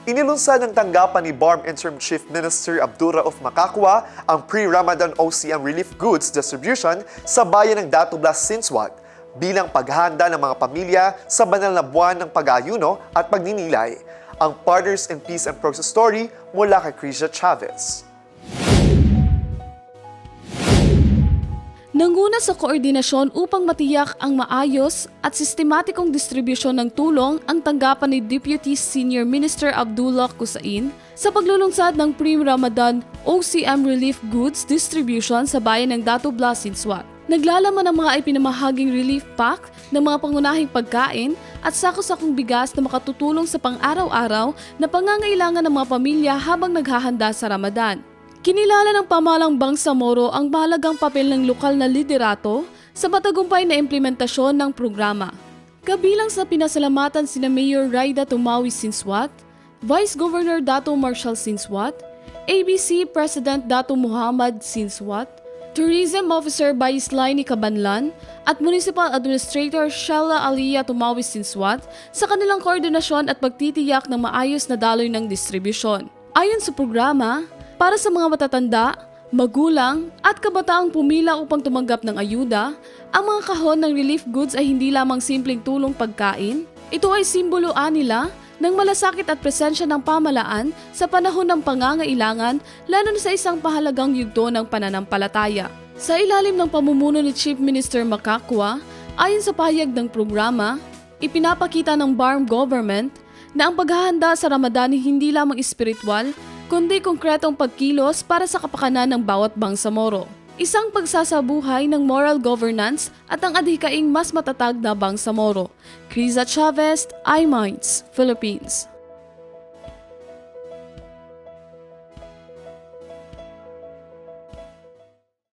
Inilunsad ng tanggapan ni BARM Interim Chief Minister Abdulrauf Makakwa ang pre-Ramadan OCM relief goods distribution sa bayan ng Datublas, Sinswat bilang paghahanda ng mga pamilya sa banal na buwan ng pag-aayuno at pagninilay. Ang Partners in Peace and Progress story mula kay Crisia Chavez. Nanguna sa koordinasyon upang matiyak ang maayos at sistematikong distribusyon ng tulong ang tanggapan ni Deputy Senior Minister Abdullah Qusain sa paglulunsad ng pre-Ramadan OCM relief goods distribution sa bayan ng Datublas, Sinswat. Naglalaman ng mga ipinamahaging relief pack ng mga pangunahing pagkain at sako-sakong bigas na makatutulong sa pang-araw-araw na pangangailangan ng mga pamilya habang naghahanda sa Ramadan. Kinilala ng pamahalang Bangsamoro ang mahalagang papel ng lokal na liderato sa matagumpay na implementasyon ng programa. Kabilang sa pinasalamatan sina Mayor Raida Tumawi Sinswat, Vice Governor Dato Marshall Sinswat, ABC President Dato Muhammad Sinswat, Tourism Officer Baislaini Cabanlan at Municipal Administrator Sheila Aliyah Tumawi Sinswat sa kanilang koordinasyon at pagtitiyak ng maayos na daloy ng distribusyon. Ayon sa programa, para sa mga matatanda, magulang at kabataang pumila upang tumanggap ng ayuda, ang mga kahon ng relief goods ay hindi lamang simpleng tulong pagkain. Ito ay simbolo nila ng malasakit at presensya ng pamalaan sa panahon ng pangangailangan, lalo na sa isang pahalagang yugto ng pananampalataya. Sa ilalim ng pamumuno ni Chief Minister Makakwa, ayon sa pahayag ng programa, ipinapakita ng BARM government na ang paghahanda sa Ramadan hindi lamang espiritual, kundi konkretong pagkilos para sa kapakanan ng bawat Bangsamoro. Isang pagsasabuhay ng moral governance at ang adhikaing mas matatag na Bangsamoro. Crisia Chavez, iMinds, Philippines.